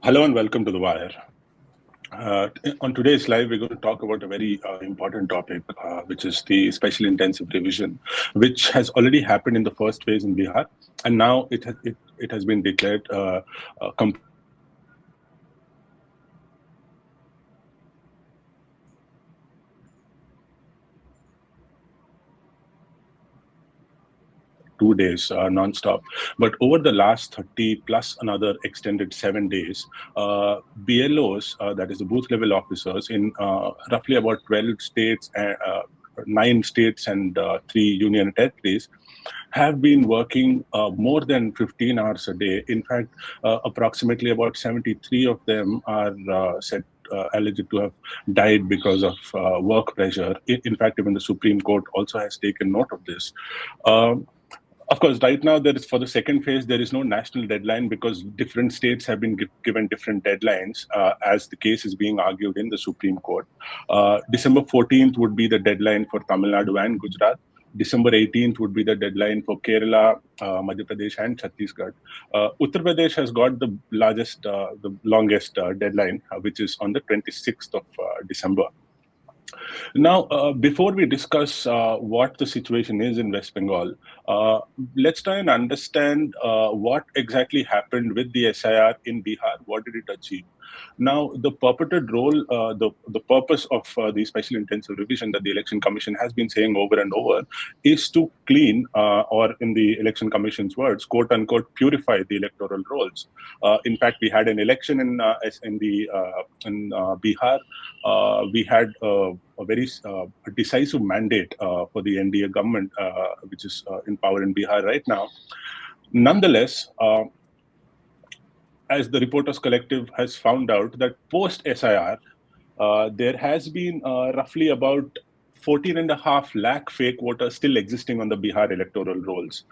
Hello and welcome to The Wire. On today's live, we're going to talk about a very important topic, which is the special intensive revision, which has already happened in the first phase in Bihar, and now it has been declared completed in Rajasthan. For 2 days non-stop. But over the last 30 plus another extended 7 days, BLOs, that is the booth level officers in roughly about 12 states, 9 states and 3 union territories, have been working more than 15 hours a day. In fact, approximately about 73 of them are said alleged to have died because of work pressure. In fact, even the Supreme Court also has taken note of this. Of course, right now, for the second phase, there is no national deadline because different states have been given different deadlines as the case is being argued in the Supreme Court. December 14th would be the deadline for Tamil Nadu and Gujarat. December 18th would be the deadline for Kerala, Madhya Pradesh, and Chhattisgarh. Uttar Pradesh has got the longest deadline, which is on the 26th of December. Now, before we discuss what the situation is in West Bengal, let's try and understand what exactly happened with the SIR in Bihar. What did it achieve? Now, the purported role, the purpose of the special intensive revision that the Election Commission has been saying over and over is to clean, or in the Election Commission's words, quote unquote, purify the electoral rolls. In fact, we had an election in Bihar. We had a very decisive mandate for the NDA government, which is in power in Bihar right now. Nonetheless, as the Reporters Collective has found out, that post-SIR, there has been roughly about 14.5 lakh fake voters still existing on the Bihar electoral rolls.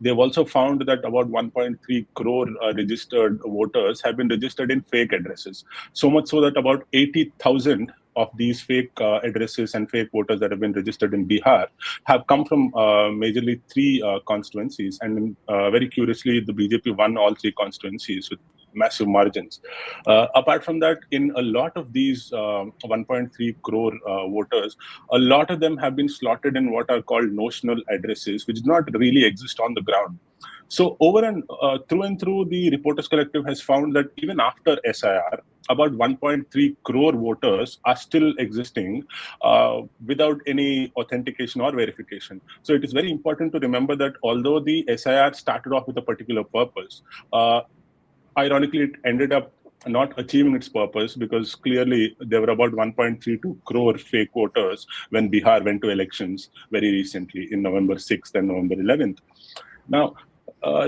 They've also found that about 1.3 crore registered voters have been registered in fake addresses. So much so that about 80,000 of these fake addresses and fake voters that have been registered in Bihar have come from majorly 3 constituencies. And very curiously, the BJP won all 3 constituencies with massive margins. Apart from that, in a lot of these 1.3 crore voters, a lot of them have been slotted in what are called notional addresses, which do not really exist on the ground. So over and through, the Reporters Collective has found that even after SIR, about 1.3 crore voters are still existing without any authentication or verification. So it is very important to remember that although the SIR started off with a particular purpose, ironically, it ended up not achieving its purpose because clearly there were about 1.32 crore fake voters when Bihar went to elections very recently in November 6th and November 11th. Now,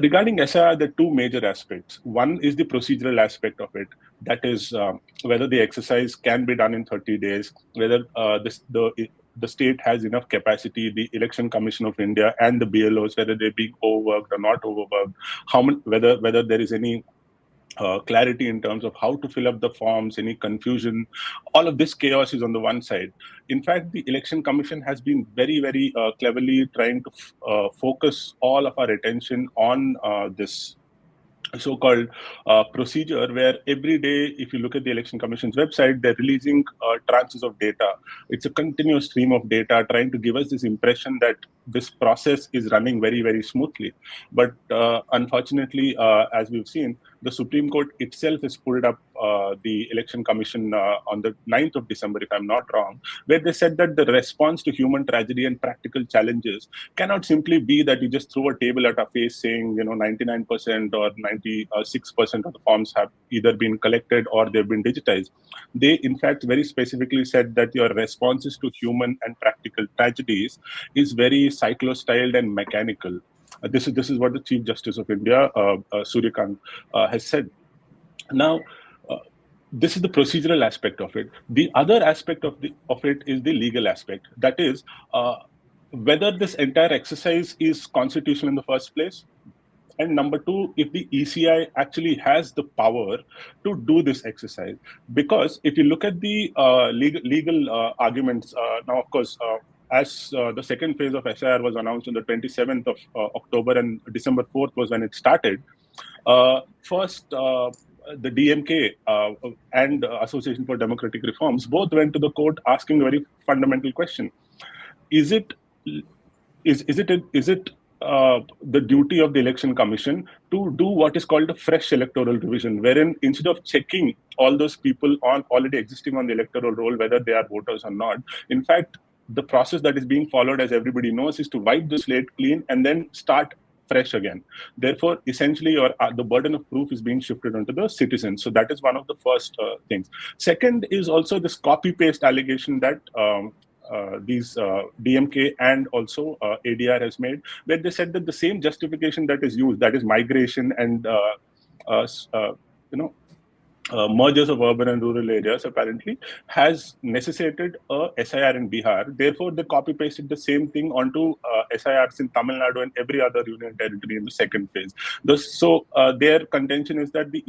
regarding SIR, there are 2 major aspects. One is the procedural aspect of it. That is whether the exercise can be done in 30 days, whether the state has enough capacity, the Election Commission of India and the BLOs, whether they're being overworked or not overworked, whether there is any clarity in terms of how to fill up the forms, any confusion. All of this chaos is on the one side. In fact, the Election Commission has been very, very cleverly trying to focus all of our attention on this so-called procedure, where every day, if you look at the Election Commission's website, they're releasing tranches of data. It's a continuous stream of data trying to give us this impression that this process is running very, very smoothly. But unfortunately, as we've seen, the Supreme Court itself has pulled up the Election Commission on the 9th of December, if I'm not wrong, where they said that the response to human tragedy and practical challenges cannot simply be that you just throw a table at our face saying, 99% or 96% of the forms have either been collected or they've been digitized. They, in fact, very specifically said that your responses to human and practical tragedies is very cyclo-styled and mechanical. This is what the Chief Justice of India, Suryakant, has said. Now, this is the procedural aspect of it. The other aspect of it is the legal aspect. That is, whether this entire exercise is constitutional in the first place. And number 2, if the ECI actually has the power to do this exercise. Because if you look at the legal arguments, now, of course, as the second phase of SIR was announced on the 27th of October and December 4th was when it started. First, the DMK and Association for Democratic Reforms both went to the court asking a very fundamental question: Is it the duty of the Election Commission to do what is called a fresh electoral revision, wherein instead of checking all those people on already existing on the electoral roll whether they are voters or not, in fact, the process that is being followed, as everybody knows, is to wipe the slate clean and then start fresh again. Therefore, essentially, the burden of proof is being shifted onto the citizens. So that is one of the first things. Second is also this copy-paste allegation that these DMK and also ADR has made, where they said that the same justification that is used, that is migration and mergers of urban and rural areas, apparently has necessitated a SIR in Bihar. Therefore, they copy-pasted the same thing onto SIRs in Tamil Nadu and every other union territory in the second phase. So their contention is that the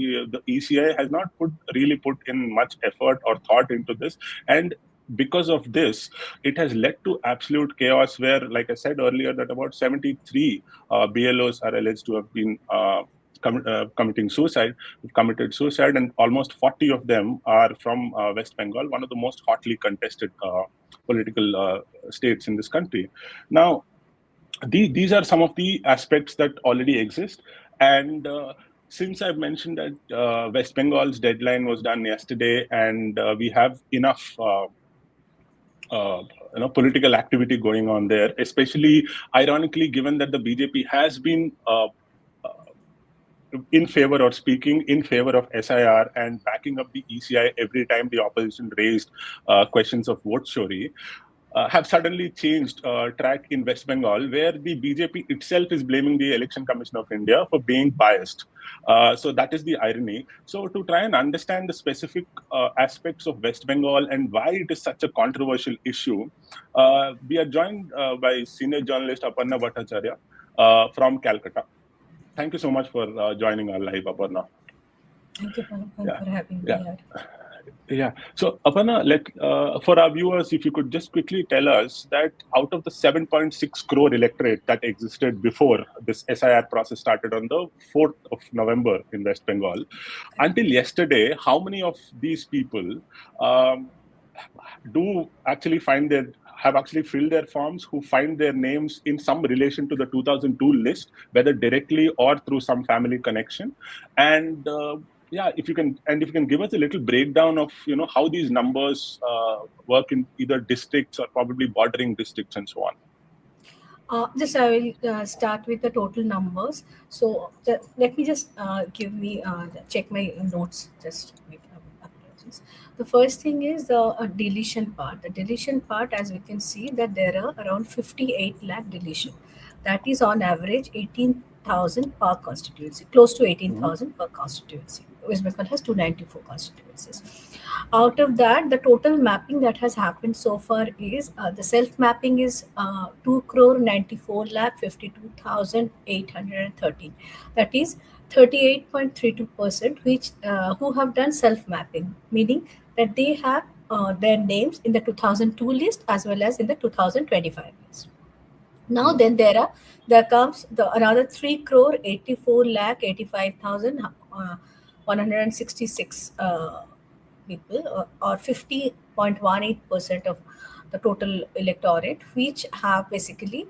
ECI has not really put in much effort or thought into this, and because of this, it has led to absolute chaos where, like I said earlier, that about 73 BLOs are alleged to have been committed suicide, and almost 40 of them are from West Bengal, one of the most hotly contested political states in this country. Now, these are some of the aspects that already exist, and since I've mentioned that West Bengal's deadline was done yesterday, and we have enough political activity going on there, especially ironically, given that the BJP has been in favor or speaking in favor of SIR and backing up the ECI every time the opposition raised questions of vote chori, have suddenly changed track in West Bengal, where the BJP itself is blaming the Election Commission of India for being biased. So that is the irony. So to try and understand the specific aspects of West Bengal and why it is such a controversial issue, we are joined by senior journalist Aparna Bhattacharya from Calcutta. Thank you so much for joining our live, Aparna. Thank you for having me here. Yeah. So, Aparna, for our viewers, if you could just quickly tell us that out of the 7.6 crore electorate that existed before this SIR process started on the 4th of November in West Bengal, until yesterday, how many of these people do actually have actually filled their forms, who find their names in some relation to the 2002 list, whether directly or through some family connection? And if you can give us a little breakdown of how these numbers work in either districts or probably bordering districts and so on. I will start with the total numbers. So let me just check my notes. Just make apologies. The first thing is the deletion part. The deletion part, as we can see, that there are around 58 lakh deletion. That is on average 18,000 per constituency, close to 18,000 per constituency. West Bengal has 294 constituencies. Out of that, the total mapping that has happened so far is the self mapping is 2 crore 94 lakh 52,813. That is 38.32%, which who have done self mapping, meaning that they have their names in the 2002 list as well as in the 2025 list. Now then there comes the another 3 crore 84 lakh 85,166 people, or 50.18% of the total electorate, which have basically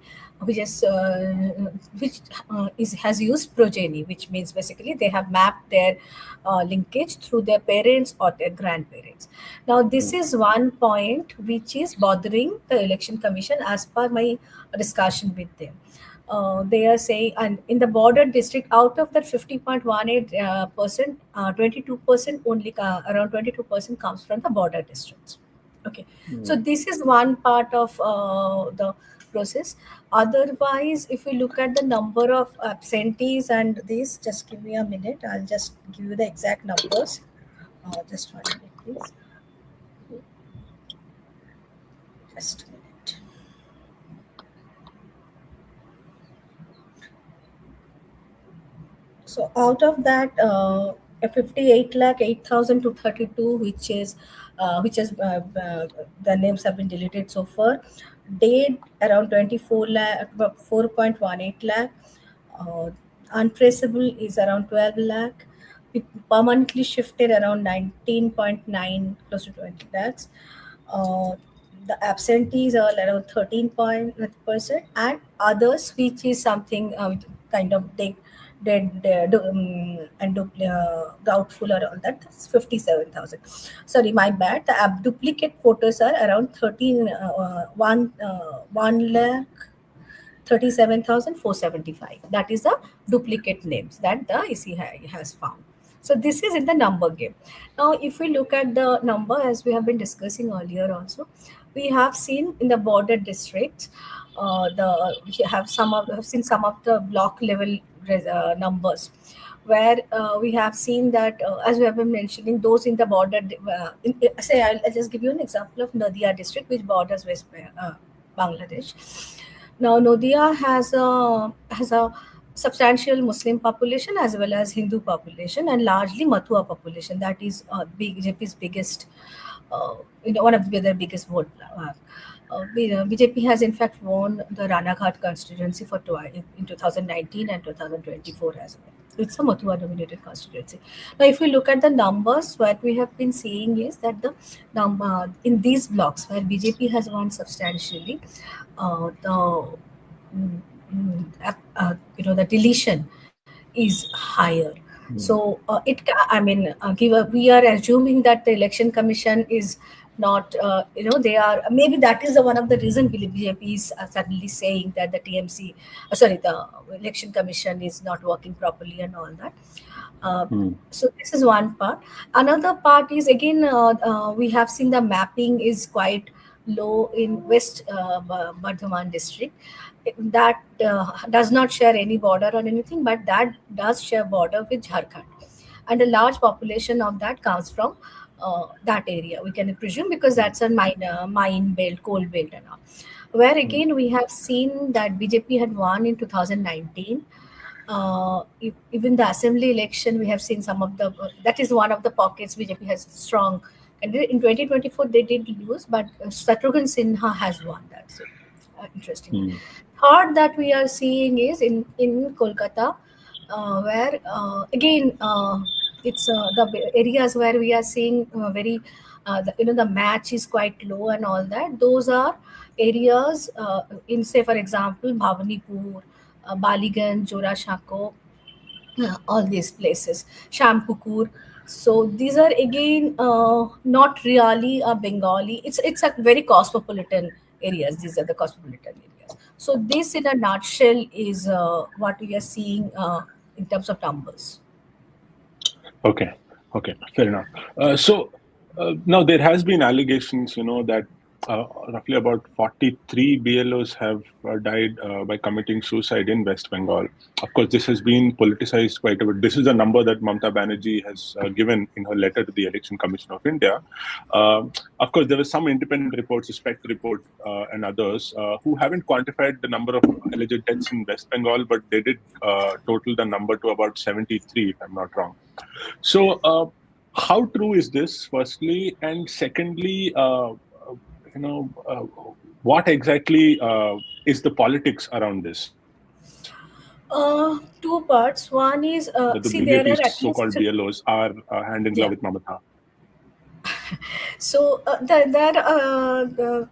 has used progeny, which means basically they have mapped their linkage through their parents or their grandparents. Now this is one point which is bothering the Election Commission as per my discussion with them. They are saying, and in the border district, out of that 50.18%, 22% only, around 22% comes from the border districts. Okay, so this is one part of the process. Otherwise, if we look at the number of absentees and this, just give me a minute. I'll just give you the exact numbers. Just 1 minute, please. Just a minute. So out of that, 58 lakh 8,232, which is the names have been deleted so far. Date around 24 lakh, 4.18 lakh. Untraceable is around 12 lakh. it permanently shifted around 19.9, close to 20 lakhs. Uh, the absentees are around 13% and others, which is something kind of doubtful or all that, that's 57,000. Sorry, my bad. The duplicate voters are around 1 lakh 37,475. That is the duplicate names that the EC has found. So this is in the number game. Now, if we look at the number, as we have been discussing earlier also, we have seen in the border districts, we have seen some of the block level numbers, where we have seen that, as we have been mentioning, those in the border, say I'll just give you an example of Nadia district, which borders Bangladesh. Now, Nodia has a substantial Muslim population as well as Hindu population, and largely Mathua population. That is BJP's biggest, one of their biggest vote. BJP has in fact won the Ranaghat constituency for twice in 2019 and 2024 as well. It's a Mathua dominated constituency. Now, if we look at the numbers, what we have been seeing is that the number in these blocks where BJP has won substantially, the the deletion is higher. Mm. So I mean, we are assuming that the election commission is not, they are, maybe that is the one of the reason BJP is suddenly saying that the TMC, sorry, the election commission is not working properly and all that. uh, Mm. so this is one part. Another part is, again, we have seen the mapping is quite low in West Bardhaman district. That does not share any border or anything, but that does share border with Jharkhand, and a large population of that comes from that area. We can presume because Mm. that's a mine belt, coal belt, and all. Where Mm. again we have seen that BJP had won in 2019. Even the assembly election, we have seen some of the, that is one of the pockets BJP has strong. And in 2024 they did lose, but Shatrughan Sinha has won that. So interestingly, Mm. third that we are seeing is in Kolkata, where again, it's the areas where we are seeing very, the match is quite low and all that. Those are areas, in, say for example, Bhavanipur, Baliganj, Jorashako, all these places, Shampukur. So these are again not really a Bengali. It's a very cosmopolitan areas. These are the cosmopolitan areas. So this, in a nutshell, is what we are seeing in terms of numbers. Okay, okay, fair enough. So now there has been allegations, that roughly about 43 BLOs have died by committing suicide in West Bengal. Of course, this has been politicized quite a bit. This is a number that Mamata Banerjee has given in her letter to the Election Commission of India. Of course, there were some independent reports, a SPEC report, and others, who haven't quantified the number of alleged deaths in West Bengal, but they did total the number to about 73, if I'm not wrong. So, how true is this, firstly? And secondly, you know, uh, what exactly is the politics around this? Two parts. One is, That the see, there are BJP's at least, so-called BLOs are hand in glove yeah. with Mamata. So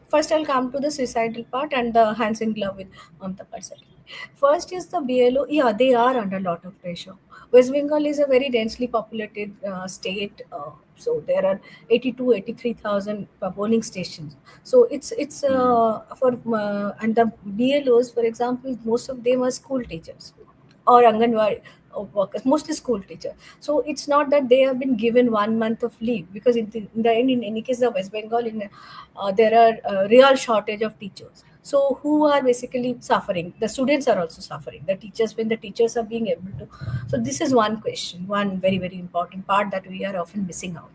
first I'll come to the suicidal part and the hands in glove with Mamata part second. First is the BLO. Yeah, they are under a lot of pressure. West Bengal is a very densely populated state. So there are 82, 83,000 polling stations. So it's Mm. for and the BLOs, for example, most of them are school teachers or Anganwadi workers, mostly school teacher. So it's not that they have been given 1 month of leave, because in the end, in any case, the West Bengal, there are real shortage of teachers. So who are basically suffering? The students are also suffering. The teachers, when the teachers are being able to. So this is one question, one very very important part that we are often missing out,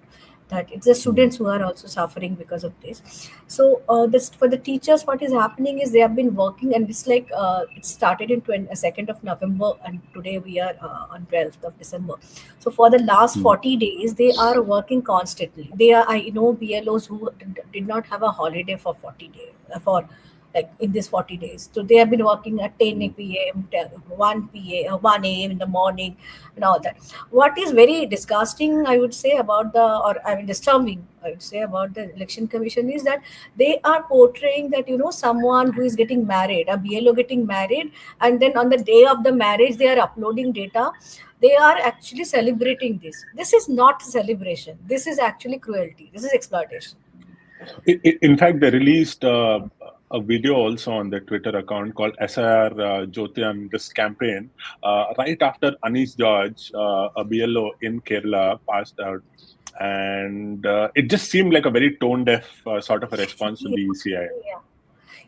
that it's the Mm. students who are also suffering because of this. So this, for the teachers, what is happening is they have been working, and it's like, it started in 2nd of November, and today we are on 12th of December. So for the last Mm. 40 days they are working constantly. They are, I know BLOs who did not have a holiday for 40 days, for like in these 40 days. So they have been working at 10 mm, p.m., 1 p.m., 1 a.m. in the morning, and all that. What is very disgusting, I would say, about disturbing, I would say, about the election commission is that they are portraying that, someone who is getting married, a BLO getting married, and then on the day of the marriage, they are uploading data. They are actually celebrating this. This is not celebration. This is actually cruelty. This is exploitation. In fact, they released a video also on their Twitter account called SIR Jyotian, this campaign, right after Anis George, a BLO in Kerala, passed out. And it just seemed like a very tone deaf sort of a response from Yeah. the ECI. Yeah.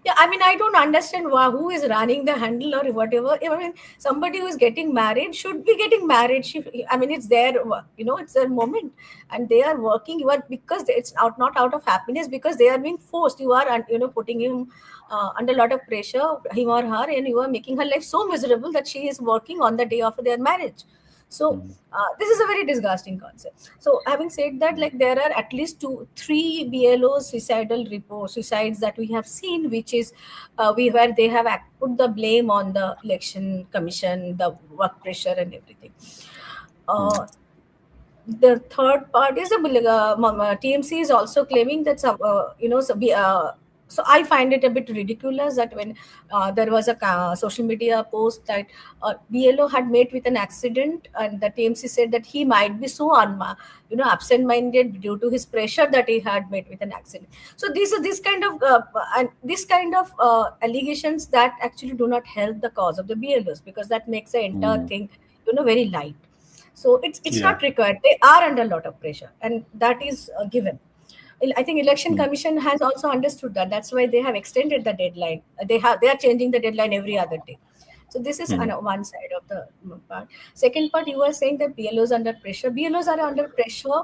Yeah, I mean, I don't understand who is running the handle or whatever. I mean, somebody who is getting married should be getting married. I mean, it's their, it's their moment, and they are working. You are, because it's not out of happiness, because they are being forced. You are, putting him under a lot of pressure, him or her, and you are making her life so miserable that she is working on the day of their marriage. So Mm, this is a very disgusting concept. So having said that, mm, like there are at least 3 BLO suicides that we have seen, which is where they have put the blame on the election commission, the work pressure and everything. mm, Uh, the third part is TMC is also claiming that so I find it a bit ridiculous that when there was a social media post that BLO had met with an accident, and the TMC said that he might be so absent-minded due to his pressure that he had met with an accident. So these are this kind of allegations that actually do not help the cause of the BLOs, because that makes the entire mm. thing very light. So it's Yeah. not required. They are under a lot of pressure, and that is given. I think election Mm, commission has also understood that. That's why they have extended the deadline. They are changing the deadline every other day. So this is mm, one side of the part. Second part, you were saying that BLOs under pressure. BLOs are under pressure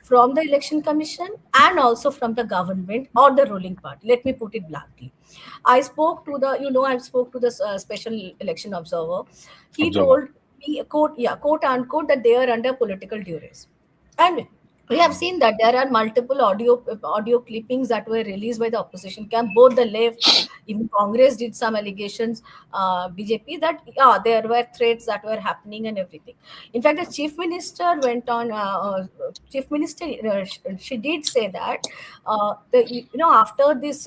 from the election commission and also from the government or the ruling party. Let me put it bluntly. I spoke to I spoke to the special election observer. He observer. told me, quote unquote, that they are under political duress. And we have seen that there are multiple audio clippings that were released by the opposition camp. Both the left, even Congress did some allegations, BJP, that there were threats that were happening and everything. In fact, the chief minister went on. Chief minister, she did say that after this.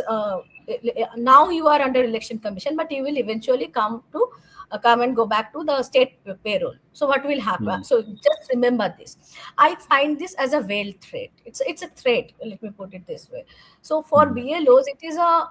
Now you are under election commission, but you will eventually come and go back to the state payroll. So what will happen? Mm, So just remember this. I find this as a veiled threat. It's a threat. Let me put it this way. So for mm, BLOs, it is a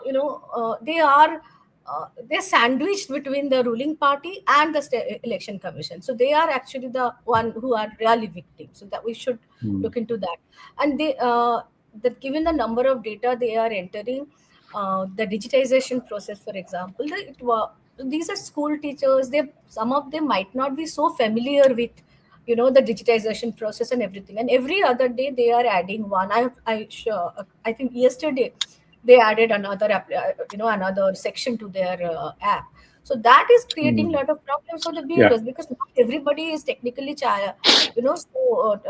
they're sandwiched between the ruling party and the election commission. So they are actually the one who are really victims. So that we should mm, look into that. And that given the number of data they are entering, the digitization process, for example, these are school teachers. They, some of them might not be so familiar with the digitization process and everything, and every other day they are adding one. I think yesterday they added another section to their app. So that is creating a mm. lot of problems for the Yeah. BLOs, because not everybody is technically so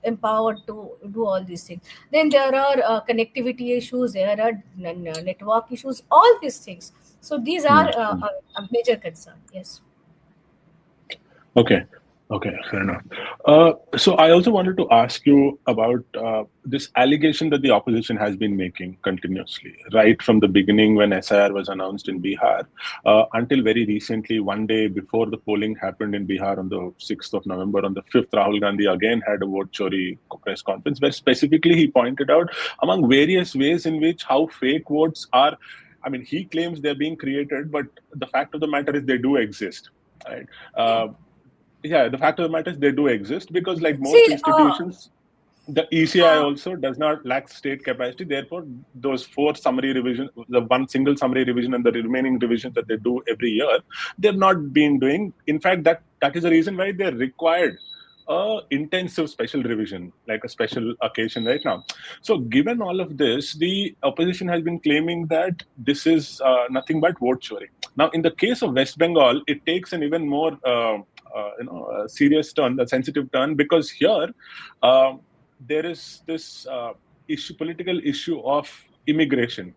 empowered to do all these things. Then there are connectivity issues, there are network issues, all these things. So these are Mm, mm. a major concern. Yes. Okay. Okay, fair enough. So I also wanted to ask you about this allegation that the opposition has been making continuously, right from the beginning when SIR was announced in Bihar, until very recently, one day before the polling happened in Bihar on the 6th of November. On the 5th, Rahul Gandhi again had a vote chori press conference where specifically he pointed out, among various ways in which how fake votes are. I mean, he claims they're being created, but the fact of the matter is they do exist. Right. Yeah. Yeah, the fact of the matter is they do exist because, like most See, institutions, the ECI uh, also does not lack state capacity. Therefore, those four summary revision, the one single summary revision and the remaining revisions that they do every year, they're not been doing. In fact, that is the reason why they're required a intensive special revision, like a special occasion right now. So, given all of this, the opposition has been claiming that this is nothing but vote choring. Now, in the case of West Bengal, it takes an even more a serious turn, a sensitive turn, because here there is this political issue of immigration.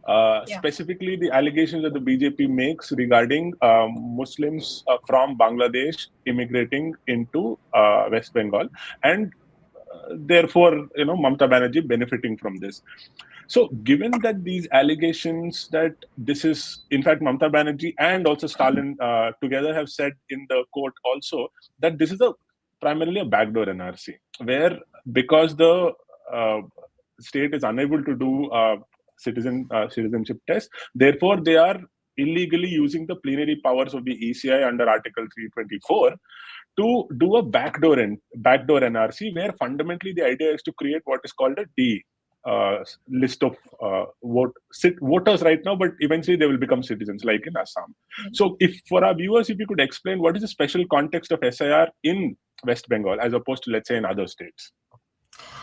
Yeah. Specifically, the allegations that the BJP makes regarding Muslims from Bangladesh immigrating into West Bengal, and therefore, Mamata Banerjee benefiting from this. So, given that these allegations that this is, in fact, Mamata Banerjee and also Stalin together have said in the court also that this is a primarily a backdoor NRC, where because the uh, state is unable to do citizenship test, therefore they are illegally using the plenary powers of the ECI under Article 324 to do a backdoor NRC, where fundamentally the idea is to create what is called a D list of voters right now, but eventually they will become citizens, like in Assam. So, if for our viewers, if you could explain what is the special context of SIR in West Bengal as opposed to, let's say, in other states.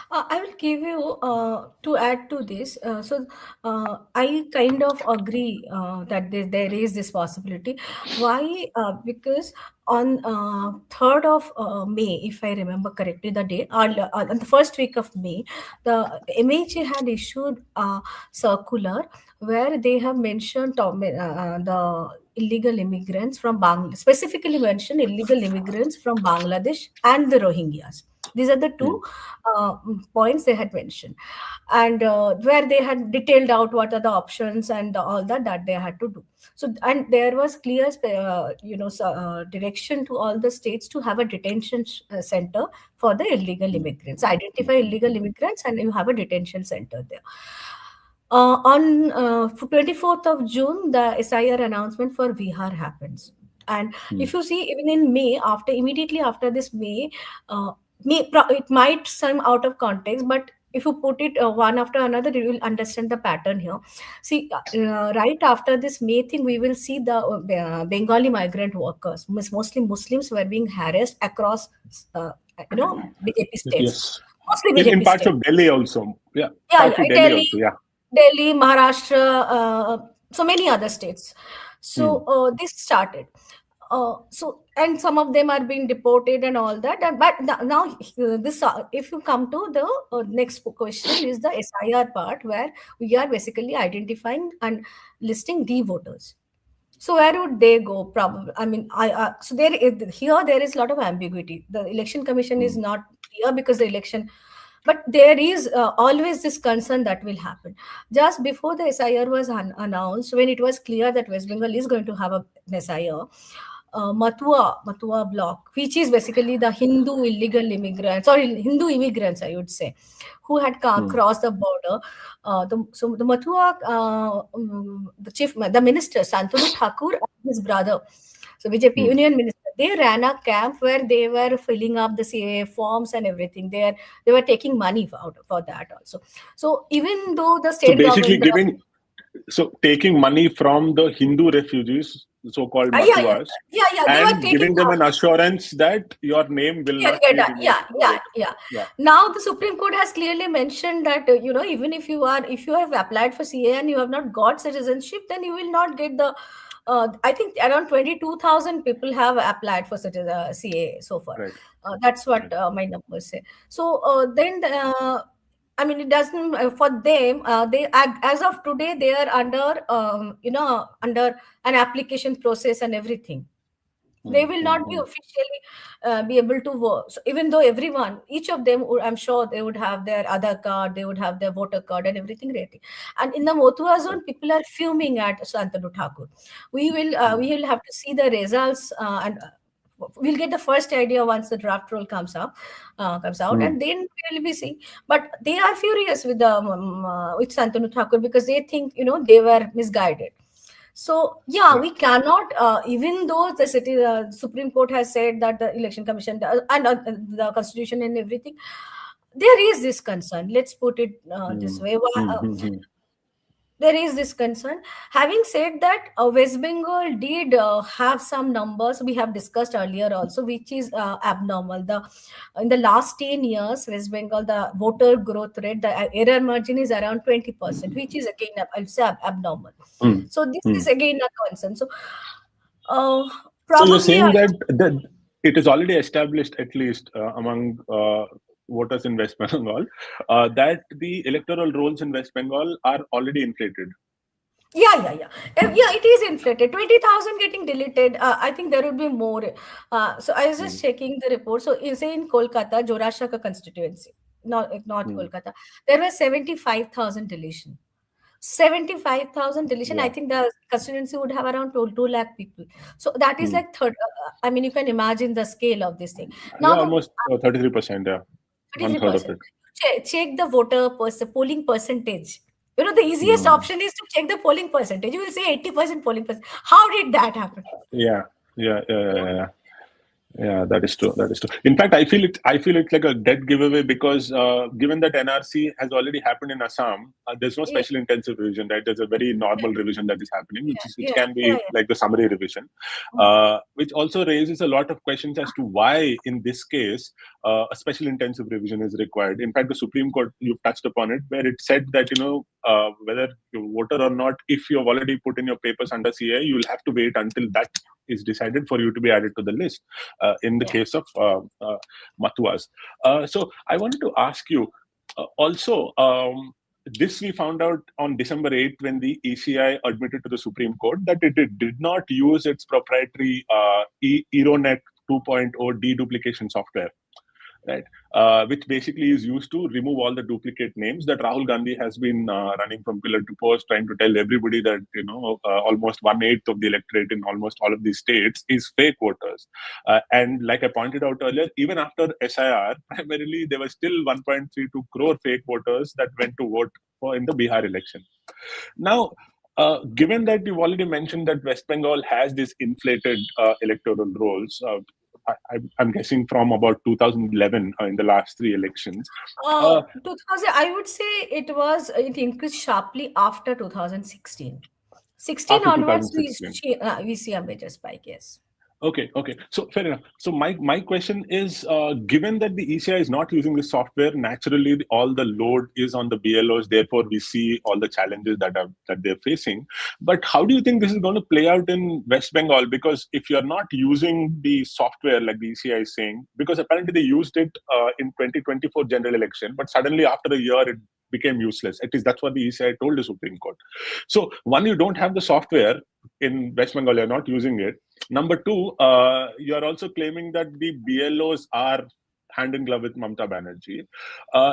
I will give you to add to this. I kind of agree that there is this possibility. Why? Because on 3rd of May, if I remember correctly, the day, on the first week of May, the MHA had issued a circular where they have mentioned the illegal immigrants from Bangladesh, specifically mentioned illegal immigrants from Bangladesh and the Rohingyas. These are the two points they had mentioned, and where they had detailed out what are the options and all that they had to do. So, and there was clear, direction to all the states to have a detention center for the illegal immigrants. Identify illegal immigrants, and you have a detention center there. On 24th of June, the SIR announcement for Bihar happens. And if you see, even in May, immediately after this May, it might seem out of context, but if you put it one after another, you will understand the pattern here. See, right after this May thing, we will see the Bengali migrant workers, mostly Muslims, were being harassed across, BJP states, Yes. mostly In BJP parts states. of Delhi also. Yeah. Yeah, Partly yeah, Delhi also. Yeah. Delhi, Maharashtra, so many other states. So this started. And some of them are being deported and all that. But now, this if you come to the next question, is the SIR part, where we are basically identifying and listing the voters. So where would they go? Probably, I mean, so there is a lot of ambiguity. The election commission is not clear because the election, but there is always this concern that will happen. Just before the SIR was announced, when it was clear that West Bengal is going to have a SIR, Matua block, which is basically the Hindu illegal immigrants, or Hindu immigrants, I would say, who had crossed the border. The Matua, the minister, Santanu Thakur, and his brother, so BJP union minister, they ran a camp where they were filling up the CAA forms and everything. They were taking money for that also. So even though the So state basically, government, taking money from the Hindu refugees, so-called yeah, Matuas, they were and taking giving them out. an assurance that your name will Can not get be that. removed. Yeah, yeah, yeah. Yeah. Now the Supreme Court has clearly mentioned that even if you have applied for CA and you have not got citizenship, then you will not get the. I think around 22,000 people have applied for CA so far. Right. That's what Right. my numbers say. So then. I mean, it doesn't for them. They as of today they are under under an application process and everything. They will not be officially be able to work. So even though each of them, I'm sure they would have their Aadhaar card, they would have their voter card and everything ready. And in the Motua zone, people are fuming at Santanu Thakur. We will have to see the results, and we'll get the first idea once the draft roll comes out, and then we will be seeing. But they are furious with Santanu Thakur, because they think they were misguided. So yeah, we cannot, even though Supreme Court has said that the election commission and the constitution and everything, there is this concern. Let's put it this way. There is this concern. Having said that, West Bengal did have some numbers we have discussed earlier also, which is abnormal. In the last 10 years, West Bengal, the voter growth rate, the error margin is around 20%, which is again, I'll say, abnormal. So this is again a concern. So So you're probably saying that it is already established, at least among voters in West Bengal, that the electoral rolls in West Bengal are already inflated. Yeah, it is inflated. 20,000 getting deleted. I think there would be more. So I was just Mm, checking the report. So you say in Kolkata, Jorashaka constituency, not mm, Kolkata, there were 75,000 deletion. 75,000 deletion. I yeah. think the constituency would have around 2 lakh people. So that is Mm. like third. I mean, you can imagine the scale of this thing. Yeah, Now the almost 33%. Yeah, one third of 33%. it. Check the polling percentage. The easiest Mm. option is to check the polling percentage. You will say 80% polling percentage. How did that happen? Yeah, yeah. Yeah, that is true. That is true. In fact, I feel it. I feel it's like a dead giveaway because given that NRC has already happened in Assam, there's no Yeah, special intensive revision. Right? There's a very normal revision that is happening, which yeah, can yeah, be yeah. like the summary revision, Mm. which also raises a lot of questions as to why, in this case, a special intensive revision is required. In fact, the Supreme Court, you've touched upon it, where it said that whether you're a voter or not, if you've already put in your papers under CA, you'll have to wait until that is decided for you to be added to the list in the Yeah. case of Matuas. So I wanted to ask you also. This we found out on December 8th when the ECI admitted to the Supreme Court that it did not use its proprietary Eronet 2.0 deduplication software, right? Which basically is used to remove all the duplicate names that Rahul Gandhi has been running from pillar to post, trying to tell everybody that almost 1/8 of the electorate in almost all of these states is fake voters. And like I pointed out earlier, even after SIR, primarily there were still 1.32 crore fake voters that went to vote for in the Bihar election. Now, given that you've already mentioned that West Bengal has these inflated electoral rolls, I'm guessing from about 2011 in the last three elections. Uh, 2000, I would say it increased sharply after 2016. 16 After onwards, 2016. we see a major spike, yes. Okay. So fair enough. So my question is, given that the ECI is not using this software, naturally all the load is on the BLOs. Therefore, we see all the challenges that they're facing. But how do you think this is going to play out in West Bengal? Because if you're not using the software like the ECI is saying, because apparently they used it in 2024 general election, but suddenly after a year it became useless. At least that's what the ECI told the Supreme Court. So one, you don't have the software in West Bengal, you're not using it. Number two, you are also claiming that the BLOs are hand in glove with Mamta Banerjee.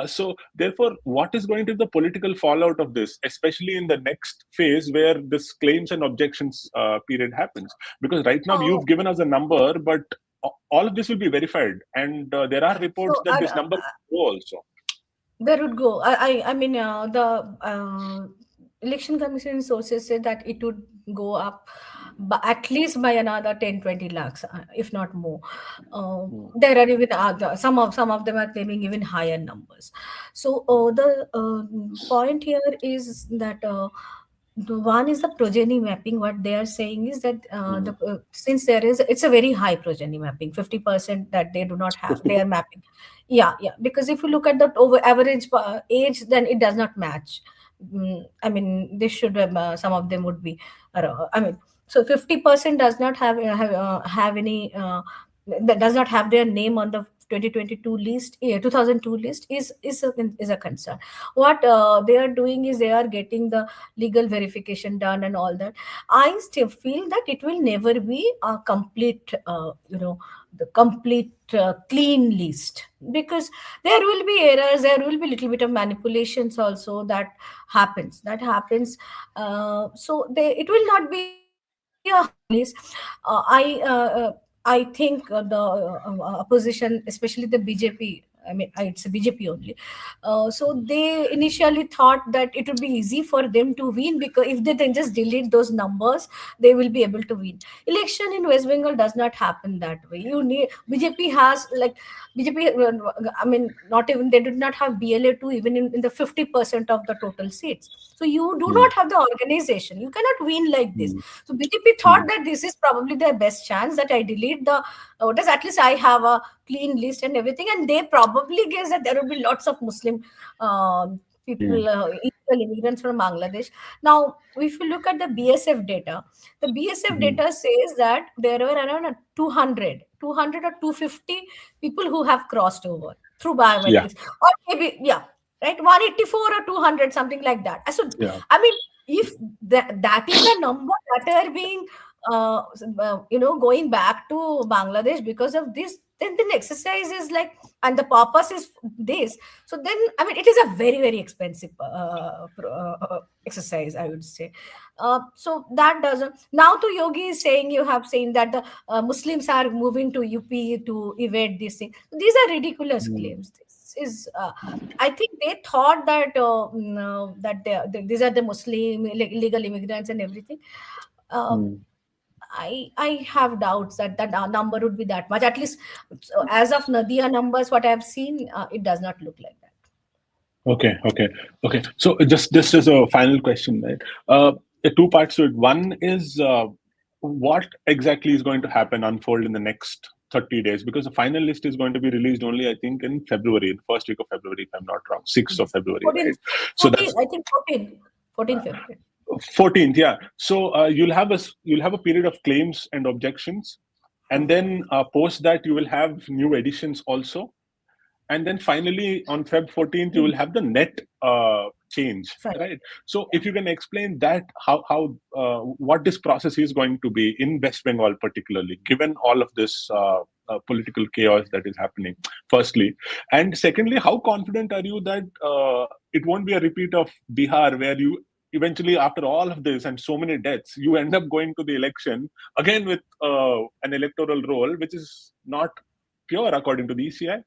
So, therefore, what is going to be the political fallout of this, especially in the next phase where this claims and objections period happens? Because right now Oh, you've given us a number, but all of this will be verified, and there are reports so that this number will grow also. there would go. I mean, the election commission sources said that it would go up at least by another 10-20 lakhs, if not more. Hmm. There are even other, some of them are claiming even higher numbers. So the point here is that the one is the progeny mapping. What they are saying is that Hmm. since it's a very high progeny mapping, 50% that they do not have, they 50. are mapping. Yeah, because if you look at the over average age, then it does not match. I mean, this should some of them would be. I mean, so 50% does not have any that does not have their name on the 2022 list, 2002 list is a concern. What they are doing is they are getting the legal verification done and all that. I still feel that it will never be a complete, the complete clean list, because there will be errors, there will be little bit of manipulations also that happens. So it will not be a 100% clean list. I think the opposition, especially the BJP, I mean, it's a BJP only. So they initially thought that it would be easy for them to win, because if they then just delete those numbers, they will be able to win. Election in West Bengal does not happen that way. You need BJP has like BJP. I mean, not even they did not have BLA two even in the 50% of the total seats. So you do Hmm. not have the organization. You cannot win like this. Hmm. So BJP thought Hmm. that this is probably their best chance, that I delete the voters. At least I have a clean list and everything. And they probably guess that there will be lots of Muslim Hmm. people, illegal immigrants from Bangladesh. Now, if you look at the BSF Hmm. data says that there were around 200 or 250 people who have crossed over through Yeah. biometrics. Or maybe, yeah, right, 184 or 200, something like that. So, Yeah. I mean, if that is the number that are being going back to Bangladesh because of this, then exercise is like, and the purpose is this. So then, I mean, it is a very, very expensive exercise, I would say. So that doesn't. Now to Yogi is saying, you have seen that the Muslims are moving to UP to evade this thing. These are ridiculous Mm, claims. This is I think they thought that these are the Muslim illegal immigrants and everything. Uh, mm. I have doubts that that number would be that much. At least, so as of Nadia numbers, what I have seen, it does not look like that. Okay, okay, okay. So just as a final question, right? Two parts to it. One is what exactly is going to happen, unfold in the next 30 days? Because the final list is going to be released only, I think, in February, in the first week of February, if I'm not wrong, 6th of Yes, February, 14, right? So that's I think 14 February. 14th, yeah. So you'll have a period of claims and objections, and then post that you will have new editions also, and then finally on Feb 14th you will Mm. have the net change, Fine. right? So Yeah. if you can explain that, how what this process is going to be in West Bengal, particularly given all of this political chaos that is happening, firstly, and secondly, how confident are you that it won't be a repeat of Bihar, where you eventually, after all of this and so many deaths, you end up going to the election again with an electoral roll which is not pure according to the ECI?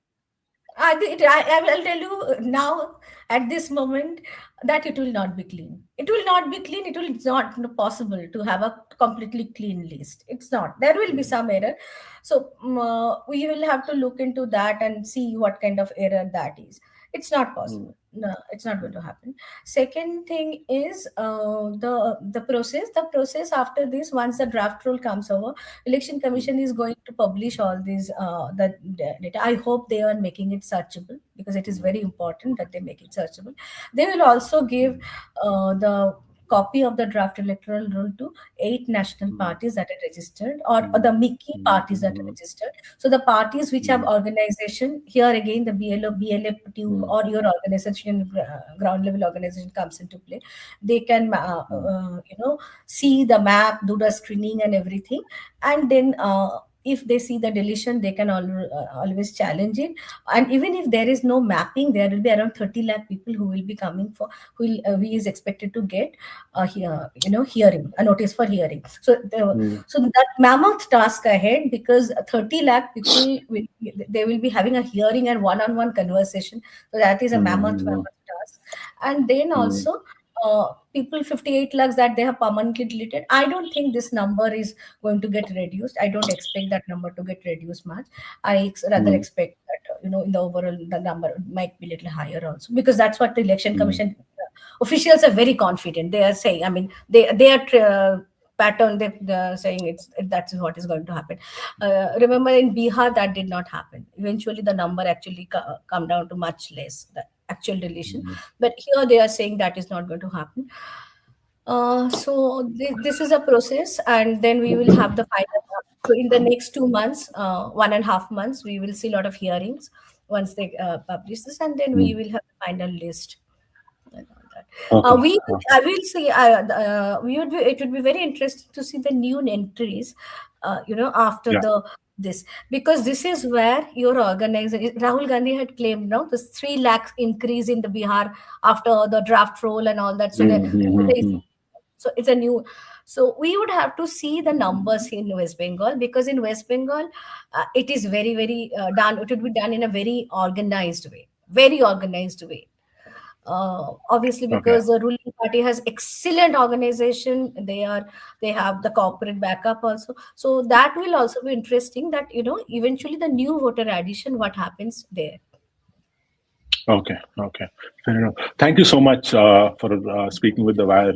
I will tell you now at this moment that it will not be clean. It will not be clean. It will not possible to have a completely clean list. It's not. There will be some error. So we will have to look into that and see what kind of error that is. It's not Mm, possible. No, it's not going to happen. Second thing is the process. The process after this, once the draft rule comes over, Election mm, Commission is going to publish all these data. I hope they are making it searchable because it is mm, very important that they make it searchable. They will also give the copy of the draft electoral roll to 8 national mm, parties that are registered, or mm, the Mickey mm, parties that are mm, registered. So the parties which have mm, organization, here again the BLO, BLA tube, mm, or your organization, ground level organization comes into play. They can mm, see the map, do the screening and everything, and then if they see the deletion, they can always challenge it. And even if there is no mapping, there will be around 30 lakh people who will be coming for, who is expected to get hearing, a notice for hearing. So mm, so that mammoth task ahead, because 30 lakh people will, they will be having a hearing and one-on-one conversation. So that is a mm, mammoth task. And then mm, also people 58 lakhs that they have permanently deleted. I don't think this number is going to get reduced. I don't expect that number to get reduced much. Rather mm, expect that in the overall the number might be a little higher also, because that's what the election mm, commission officials are very confident. They are saying, I mean, they are pattern, they're saying that's what is going to happen. Remember in Bihar that did not happen. Eventually the number actually come down to much less, the actual deletion. mm, But here they are saying that is not going to happen. So this is a process, and then we will have the final. So in the next 2 months, 1.5 months, we will see a lot of hearings once they publish this, and then we mm. will have the final list and all that. Okay. Okay. I will see. We would be. It would be very interesting to see the new entries. After Yeah. the this, because this is where your organization. Rahul Gandhi had claimed now this 3 lakhs increase in the Bihar after the draft roll and all that. So Mm, mm, there is, mm, so it's a new. So we would have to see the numbers in West Bengal, because in West Bengal, it is very, very done. It would be done in a very organized way. Obviously, okay. because the ruling party has excellent organization, they have the corporate backup also. So that will also be interesting. That eventually the new voter addition, what happens there. Okay. Okay. Fair enough. Thank you so much for speaking with the wire,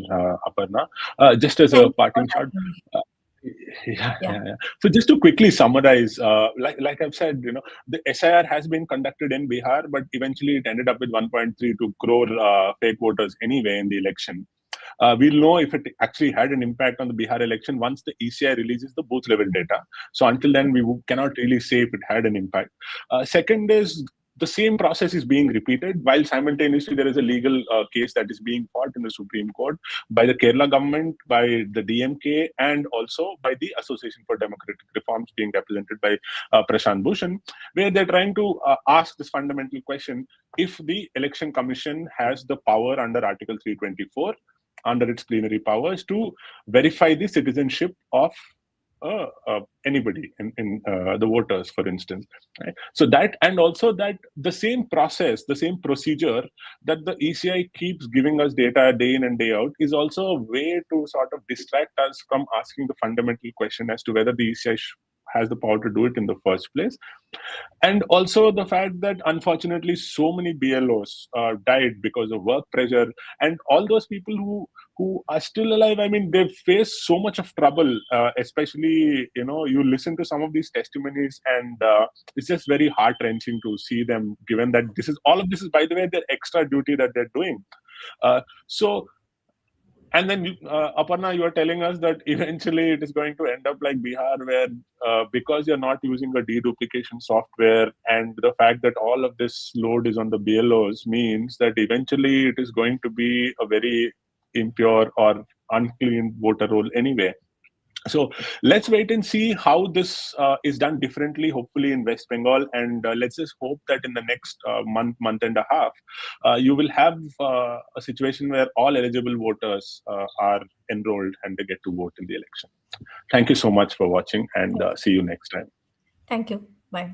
Aparna. Just as a Thank you for parting shot, having me. uh, yeah, Yeah. yeah, yeah. So just to quickly summarize, like I've said, the SIR has been conducted in Bihar, but eventually it ended up with 1.32 crore fake voters anyway in the election. We'll know if it actually had an impact on the Bihar election once the ECI releases the booth level data. So until then, we cannot really say if it had an impact. Second is the same process is being repeated, while simultaneously there is a legal case that is being fought in the Supreme Court by the Kerala government, by the DMK, and also by the Association for Democratic Reforms being represented by Prashant Bhushan, where they're trying to ask this fundamental question: if the Election Commission has the power under Article 324, under its plenary powers, to verify the citizenship of anybody in the voters, for instance. Right? So that, and also that the same process, the same procedure that the ECI keeps giving us data day in and day out is also a way to sort of distract us from asking the fundamental question as to whether the ECI has the power to do it in the first place. And also the fact that unfortunately so many BLOs died because of work pressure, and all those people who are still alive, I mean, they've faced so much of trouble, especially, you listen to some of these testimonies, and it's just very heart-wrenching to see them, given that all of this is, by the way, their extra duty that they're doing. So and then, Aparna, you are telling us that eventually it is going to end up like Bihar, where because you're not using a deduplication software, and the fact that all of this load is on the BLOs means that eventually it is going to be a very impure or unclean voter roll anyway. So let's wait and see how this is done differently, hopefully in West Bengal. And let's just hope that in the next month and a half, you will have a situation where all eligible voters are enrolled and they get to vote in the election. Thank you so much for watching, and see you next time. Thank you. Bye.